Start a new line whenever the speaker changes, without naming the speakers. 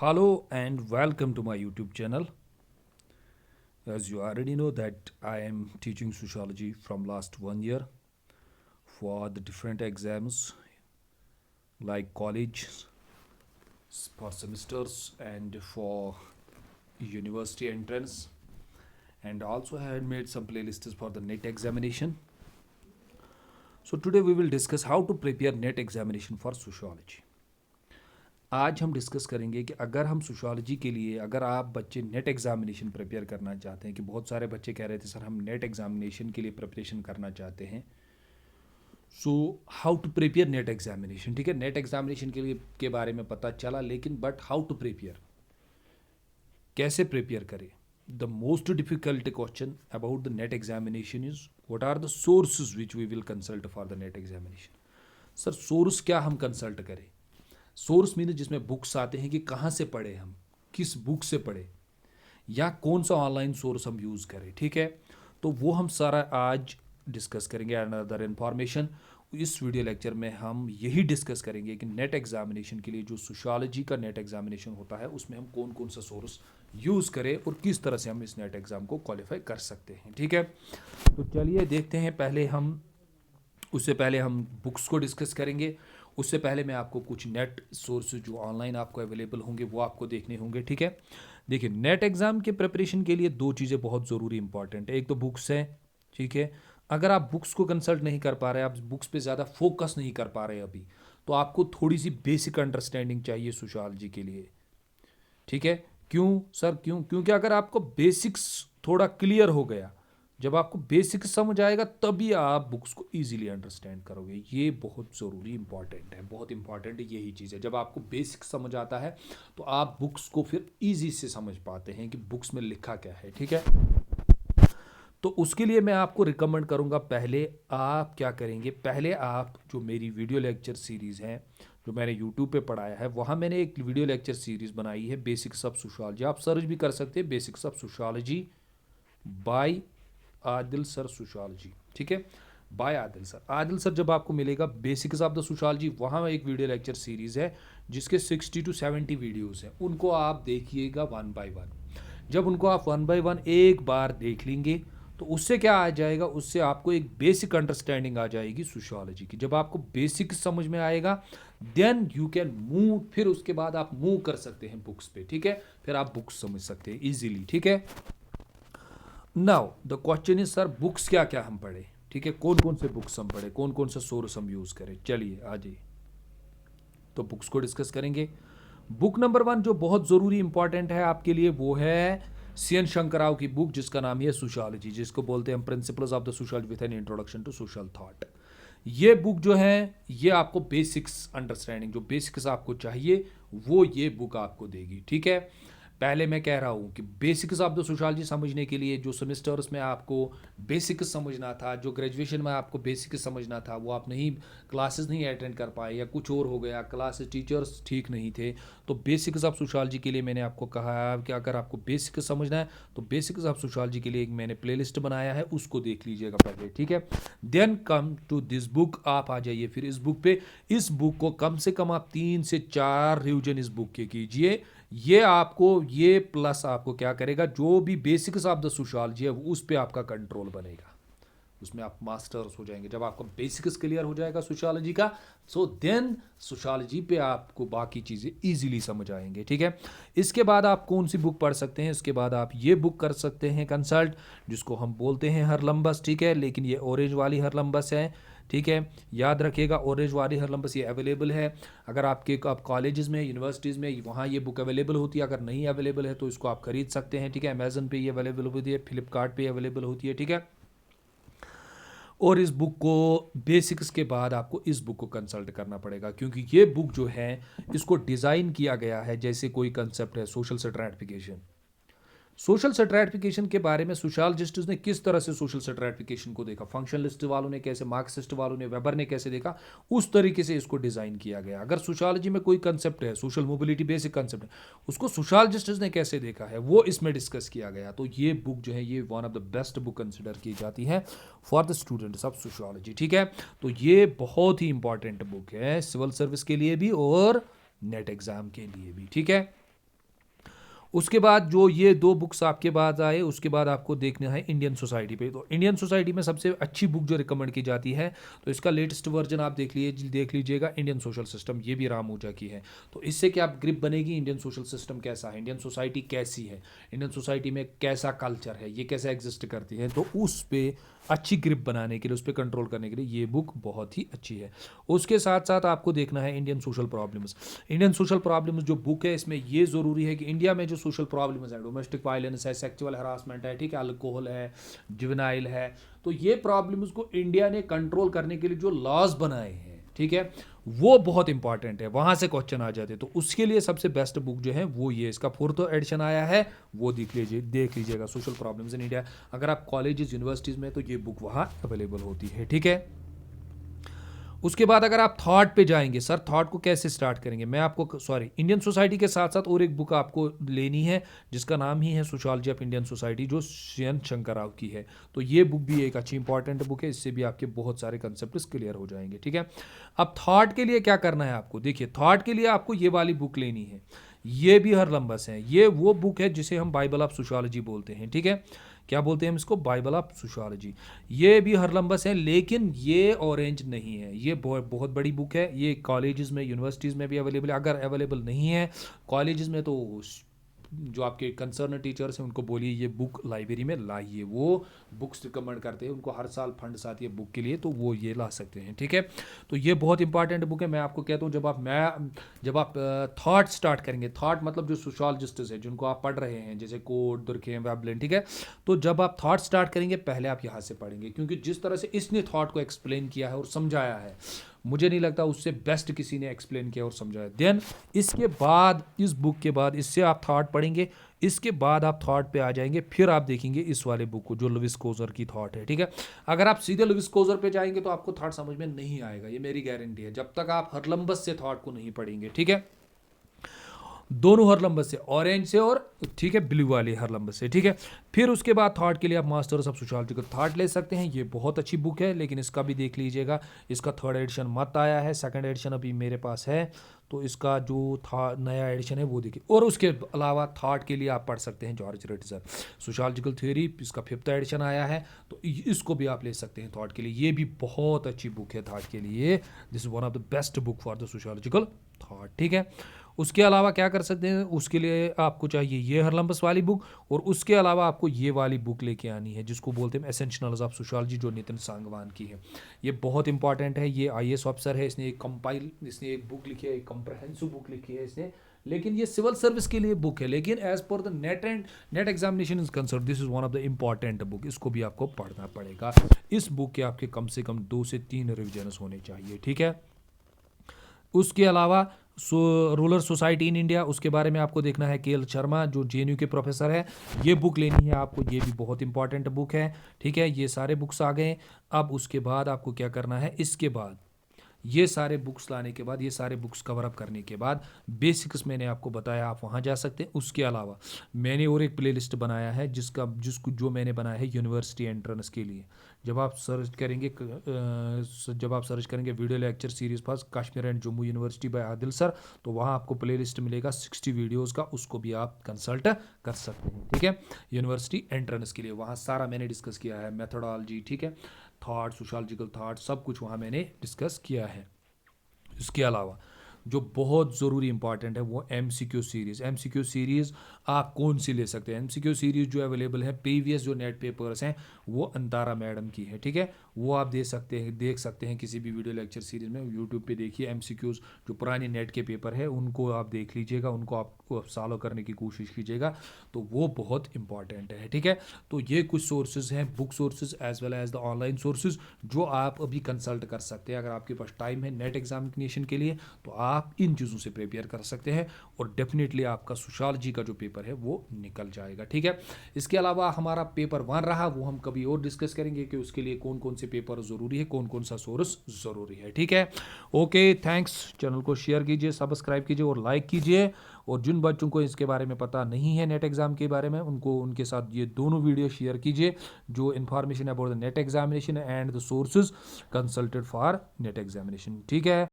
Hello and welcome to my YouTube channel. As you already know that I am teaching sociology from last 1 year for the different exams like college for semesters and for university entrance, and also I had made some playlists for the NET examination. So today we will discuss how to prepare NET examination for sociology. आज हम discuss करेंगे कि अगर हम sociology के लिए अगर आप बच्चे नेट एग्जामिनेशन प्रिपेयर करना चाहते हैं, कि बहुत सारे बच्चे कह रहे थे सर हम नेट एग्जामिनेशन के लिए प्रिपरेशन करना चाहते हैं, so how to prepare NET examination. ठीक है, नेट एग्जामिनेशन के लिए के बारे में पता चला, लेकिन बट हाउ टू प्रिपेयर, कैसे प्रिपेयर करें। The most difficult question about the NET examination is what are the sources which we will consult for the NET examination. Sir source क्या हम कंसल्ट करें। सोर्स मीन जिसमें books आते हैं कि कहाँ से पढ़े, हम किस बुक से पढ़े या कौन सा ऑनलाइन सोर्स हम यूज़ करें। ठीक है, तो वो हम सारा आज डिस्कस करेंगे। अनदर इन्फॉर्मेशन, इस वीडियो लेक्चर में हम यही डिस्कस करेंगे कि नेट एग्जामिनेशन के लिए जो सोशियोलॉजी का नेट एग्जामिनेशन होता है उसमें हम कौन कौन सा सोर्स यूज़ करें और किस तरह से हम इस नेट एग्ज़ाम को क्वालिफाई कर सकते हैं। ठीक है, तो चलिए देखते हैं। उससे पहले हम बुक्स को डिस्कस करेंगे। उससे पहले मैं आपको कुछ नेट सोर्स जो ऑनलाइन आपको अवेलेबल होंगे वो आपको देखने होंगे। ठीक है, देखिए नेट एग्ज़ाम के प्रिपरेशन के लिए दो चीज़ें बहुत ज़रूरी इंपॉर्टेंट है। एक तो बुक्स है। ठीक है, अगर आप बुक्स को कंसल्ट नहीं कर पा रहे, आप बुक्स पे ज़्यादा फोकस नहीं कर पा रहे अभी, तो आपको थोड़ी सी बेसिक अंडरस्टैंडिंग चाहिए सोशियोलॉजी के लिए। ठीक है, क्यों सर, क्योंकि अगर आपको बेसिक्स थोड़ा क्लियर हो गया, जब आपको बेसिक समझ आएगा तभी आप बुक्स को इजीली अंडरस्टैंड करोगे। ये बहुत ज़रूरी इंपॉर्टेंट है, बहुत इंपॉर्टेंट यही चीज़ है। जब आपको बेसिक समझ आता है तो आप बुक्स को फिर इजी से समझ पाते हैं कि बुक्स में लिखा क्या है। ठीक है, तो उसके लिए मैं आपको रिकमेंड करूंगा, पहले आप क्या करेंगे, पहले आप जो मेरी वीडियो लेक्चर सीरीज़ है जो मैंने यूट्यूब पे पढ़ाया है, वहाँ मैंने एक वीडियो लेक्चर सीरीज़ बनाई है बेसिक्स ऑफ सोशियोलॉजी। आप सर्च भी कर सकते हैं basics of sociology by Adil sir sociology. ठीक है, by Adil sir. Adil sir जब आपको मिलेगा बेसिक्स ऑफ द सोशियोलॉजी, वहाँ एक वीडियो लेक्चर सीरीज़ है जिसके 60 to 70 वीडियोज़ हैं। उनको आप देखिएगा वन बाय वन। जब उनको आप वन बाय वन एक बार देख लेंगे तो उससे क्या आ जाएगा, उससे आपको एक बेसिक अंडरस्टैंडिंग आ जाएगी सोशियोलॉजी की। जब आपको बेसिक समझ में आएगा देन यू कैन मूव, फिर उसके बाद आप मूव कर सकते हैं बुक्स पे। ठीक है, फिर आप बुक्स समझ सकते हैं इजीली। ठीक है, now the question is sir books क्या क्या हम पढ़े। ठीक है, कौन कौन से बुक्स हम पढ़े, कौन कौन सा सोर्स हम यूज़ करें। चलिए आ जाइए, तो बुक्स को डिस्कस करेंगे। बुक नंबर 1 जो बहुत ज़रूरी इंपॉर्टेंट है आपके लिए वो है सी एन शंकरराव की बुक जिसका नाम है सोशियोलॉजी, जिसको बोलते हैं principles of the social with an introduction to social thought. ये बुक जो है ये आपको बेसिक्स अंडरस्टैंडिंग, जो बेसिक्स आपको चाहिए वो ये बुक आपको देगी। ठीक है, पहले मैं कह रहा हूँ कि बेसिक्स ऑफ द सोशियोलॉजी समझने के लिए जो सेमेस्टर्स में आपको बेसिक्स समझना था, जो ग्रेजुएशन में आपको बेसिक्स समझना था, वो आप नहीं क्लासेस नहीं अटेंड कर पाए या कुछ और हो गया, क्लासेस टीचर्स ठीक नहीं थे, तो बेसिक्स ऑफ सोशियोलॉजी के लिए मैंने आपको कहा है कि अगर आपको बेसिक्स समझना है तो बेसिक्स ऑफ सोशियोलॉजी के लिए एक मैंने प्लेलिस्ट बनाया है, उसको देख लीजिएगा पहले। ठीक है, then come to this book, आप आ जाइए फिर इस बुक पे। इस बुक को कम से कम आप 3 से 4 रिवीजन इस बुक के कीजिए। ये आपको ये प्लस आपको क्या करेगा, जो भी बेसिक्स ऑफ द सोशियोलॉजी है उस पर आपका कंट्रोल बनेगा, उसमें आप मास्टर्स हो जाएंगे। जब आपका बेसिक्स क्लियर हो जाएगा सोशियोलॉजी का, सो देन सोशियोलॉजी पे आपको बाकी चीज़ें इजीली समझ आएंगे। ठीक है, इसके बाद आप कौन सी बुक पढ़ सकते हैं, इसके बाद आप ये बुक कर सकते हैं कंसल्ट, जिसको हम बोलते हैं हरलम्बस। ठीक है, लेकिन ये ऑरेंज वाली हरलम्बस है। ठीक है, याद रखिएगा ऑरेंज वाली हरलम्बस ये अवेलेबल है। अगर आप कॉलेजेस में, यूनिवर्सिटीज़ में वहाँ ये बुक अवेलेबल होती है। अगर नहीं अवेलेबल है तो इसको आप खरीद सकते हैं। ठीक है, अमेजन पे ये अवेलेबल होती है, फ्लिपकार्ट पे अवेलेबल होती है। ठीक है, और इस बुक को बेसिक्स के बाद आपको इस बुक को कंसल्ट करना पड़ेगा, क्योंकि ये बुक जो है इसको डिज़ाइन किया गया है जैसे कोई कंसेप्ट है सोशल स्ट्रैटिफिकेशन। सोशल स्ट्रैटिफिकेशन के बारे में सोशलॉजिस्ट ने किस तरह से सोशल स्ट्रैटिफिकेशन को देखा, फंक्शनलिस्ट वालों ने कैसे, मार्क्सिस्ट वालों ने, वेबर ने कैसे देखा, उस तरीके से इसको डिज़ाइन किया गया। अगर सोशलॉजी में कोई कंसेप्ट है, सोशल मोबिलिटी बेसिक कंसेप्ट है, उसको सोशलॉजिस्ट ने कैसे देखा है वो इसमें डिस्कस किया गया। तो ये बुक जो है ये one of the best book consider की जाती है for the students of sociology. ठीक है, तो ये बहुत ही इंपॉर्टेंट बुक है सिविल सर्विस के लिए भी और नेट एग्जाम के लिए भी। ठीक है, उसके बाद जो ये 2 बुक्स आपके बाद आए, उसके बाद आपको देखना है इंडियन सोसाइटी पे। तो इंडियन सोसाइटी में सबसे अच्छी बुक जो रिकमेंड की जाती है, तो इसका लेटेस्ट वर्जन आप देख लीजिएगा, इंडियन सोशल सिस्टम, ये भी रामूजा की है। तो इससे क्या ग्रिप बनेगी, इंडियन सोशल सिस्टम कैसा है, इंडियन सोसाइटी कैसी है, इंडियन सोसाइटी में कैसा कल्चर है, ये कैसे एग्जिस्ट करती है, तो उस पर अच्छी ग्रिप बनाने के लिए, उस पर कंट्रोल करने के लिए ये बुक बहुत ही अच्छी है। उसके साथ साथ आपको देखना है Indian social problems. Indian social problems जो बुक है, इसमें ये ज़रूरी है कि इंडिया में जो सोशल प्रॉब्लम्स है, डोमेस्टिक वायलेंस है, सेक्सुअल हरासमेंट है, ठीक है, अल्कोहल है, जुवेनाइल है, तो ये प्रॉब्लम्स को इंडिया ने कंट्रोल करने के लिए जो लॉज बनाए हैं, ठीक है, वो बहुत इंपॉर्टेंट है, वहां से क्वेश्चन आ जाते हैं। तो उसके लिए सबसे बेस्ट बुक जो है वो ये, इसका 4th एडिशन आया है, वो देख लीजिएगा, सोशल प्रॉब्लम्स इन इंडिया। अगर आप कॉलेजेस यूनिवर्सिटीज़ में, तो ये बुक वहाँ अवेलेबल होती है, ठीक है। उसके बाद अगर आप थॉट पे जाएंगे, सर थॉट को कैसे स्टार्ट करेंगे, मैं आपको इंडियन सोसाइटी के साथ साथ और एक बुक आपको लेनी है, जिसका नाम ही है सोशियोलॉजी ऑफ इंडियन सोसाइटी, जो सी.एन. शंकर राव की है। तो ये बुक भी एक अच्छी इंपॉर्टेंट बुक है, इससे भी आपके बहुत सारे कंसेप्ट क्लियर हो जाएंगे, ठीक है। अब थॉट के लिए क्या करना है आपको, देखिए थॉट के लिए आपको ये वाली बुक लेनी है, ये भी हरलम्बस है, ये वो बुक है जिसे हम बाइबल ऑफ सोशियोलॉजी बोलते हैं, ठीक है। क्या बोलते हैं हम इसको, बाइबल ऑफ सोशियोलॉजी। ये भी हरलम्बस है, लेकिन ये ऑरेंज नहीं है, ये बहुत बड़ी बुक है, ये कॉलेजेस में, यूनिवर्सिटीज़ में भी अवेलेबल है। अगर अवेलेबल नहीं है कॉलेजेस में, तो जो आपके कंसर्न टीचर्स हैं उनको बोलिए ये बुक लाइब्रेरी में लाइए, वो बुक्स रिकमेंड करते हैं, उनको हर साल फंड्स आती है बुक के लिए, तो वो ये ला सकते हैं, ठीक है। तो ये बहुत इंपॉर्टेंट बुक है। मैं आपको कहता हूँ, जब आप थॉट स्टार्ट करेंगे, थॉट मतलब जो सोशोलॉजिस्ट है जिनको आप पढ़ रहे हैं, जैसे कोड, दुर्खेम, वेबलिन, ठीक है, तो जब आप थॉट स्टार्ट करेंगे पहले आप यहाँ से पढ़ेंगे, क्योंकि जिस तरह से इसने थॉट को एक्सप्लेन किया है और समझाया है, मुझे नहीं लगता उससे बेस्ट किसी ने एक्सप्लेन किया और समझाया। देन इसके बाद, इस बुक के बाद, इससे आप थॉट पढ़ेंगे, इसके बाद आप थॉट पे आ जाएंगे, फिर आप देखेंगे इस वाले बुक को जो लुइस कोजर की थॉट है, ठीक है। अगर आप सीधे लुइस कोजर पे जाएंगे तो आपको थॉट समझ में नहीं आएगा, ये मेरी गारंटी है, जब तक आप हरलम्बस से थॉट को नहीं पढ़ेंगे, ठीक है। दोनों हरलम्बस से, ऑरेंज से और, ठीक है, ब्लू वाली हरलम्बस से, ठीक है। फिर उसके बाद थॉट के लिए आप मास्टर्स ऑफ सोशियोलॉजी का थॉट ले सकते हैं, ये बहुत अच्छी बुक है, लेकिन इसका भी देख लीजिएगा, इसका 3rd एडिशन मत आया है, 2nd एडिशन अभी मेरे पास है, तो इसका जो था नया एडिशन है वो देखिए। और उसके अलावा थॉट के लिए आप पढ़ सकते हैं जॉर्ज रिट्जर, सोशियोलॉजिकल थ्योरी, इसका 5th एडिशन आया है, तो इसको भी आप ले सकते हैं थॉट के लिए, ये भी बहुत अच्छी बुक है थॉट के लिए, this is one of the best book for the sociological thought, ठीक है। उसके अलावा क्या कर सकते हैं, उसके लिए आपको चाहिए ये हरलम्बस वाली बुक, और उसके अलावा आपको ये वाली बुक लेके आनी है जिसको बोलते हैं एसेंशियल्स ऑफ सोशियोलॉजी, जो नितिन सांगवान की है। ये बहुत इंपॉर्टेंट है, ये आईएएस ऑफिसर है, इसने एक बुक लिखी है, एक कंप्रहेंसिव बुक लिखी है इसने, लेकिन ये सिविल सर्विस के लिए बुक है, लेकिन as per the NET examination is concern, this is one of the important book, इसको भी आपको पढ़ना पड़ेगा। इस बुक के आपके कम से कम 2 से 3 रिविजन्स होने चाहिए, ठीक है। उसके अलावा रूरल सोसाइटी इन इंडिया, उसके बारे में आपको देखना है, के एल शर्मा जो जेएनयू के प्रोफेसर है, ये बुक लेनी है आपको, ये भी बहुत इंपॉर्टेंट बुक है, ठीक है। ये सारे बुक्स आ गए। अब उसके बाद आपको क्या करना है, इसके बाद ये सारे बुक्स लाने के बाद, ये सारे बुक्स कवर अप करने के बाद, बेसिक्स मैंने आपको बताया, आप वहाँ जा सकते हैं। उसके अलावा मैंने और एक प्लेलिस्ट बनाया है जो मैंने बनाया है यूनिवर्सिटी एंट्रेंस के लिए। जब आप सर्च करेंगे वीडियो लेक्चर सीरीज पास Kashmir and Jammu university by Adil sir, तो वहाँ आपको प्लेलिस्ट मिलेगा 60 वीडियोज़ का, उसको भी आप कंसल्ट कर सकते हैं, ठीक है। यूनिवर्सिटी एंट्रेंस के लिए वहाँ सारा मैंने डिस्कस किया है, मेथोडोलॉजी, ठीक है, थॉट, सोशोलॉजिकल थॉट, सब कुछ वहाँ मैंने डिस्कस किया है। इसके अलावा जो बहुत ज़रूरी इंपॉर्टेंट है वो एमसीक्यू सीरीज़ आप कौन सी ले सकते हैं। एमसीक्यू सीरीज़ जो अवेलेबल है, प्रीवियस जो नेट पेपर्स हैं वो अंतारा मैडम की है, ठीक है, वो आप देख सकते हैं किसी भी वीडियो लेक्चर सीरीज़ में, यूट्यूब पे देखिए एमसीक्यूज़, जो पुराने नेट के पेपर है उनको आप देख लीजिएगा, उनको आप सॉल्व करने की कोशिश कीजिएगा, तो वो बहुत इंपॉर्टेंट है, ठीक है। तो ये कुछ सोर्सेज हैं, book sources as well as the online sources, जो आप अभी कंसल्ट कर सकते हैं। अगर आपके पास टाइम है नेट एग्जामिनेशन के लिए, तो आप इन चीज़ों से प्रिपेयर कर सकते हैं, और डेफिनेटली आपका सोशियोलॉजी का जो पेपर है वो निकल जाएगा, ठीक है। इसके अलावा हमारा पेपर 1 रहा, वो हम कभी और डिस्कस करेंगे कि उसके लिए कौन कौन से पेपर ज़रूरी है, कौन कौन सा सोर्स ज़रूरी है, ठीक है। Okay, thanks. चैनल को शेयर कीजिए, सब्सक्राइब कीजिए और लाइक कीजिए, और जिन बच्चों को इसके बारे में पता नहीं है नेट एग्ज़ाम के बारे में, उनके साथ ये दोनों वीडियो शेयर कीजिए, जो information about the NET examination and the sources consulted for net examination, ठीक है।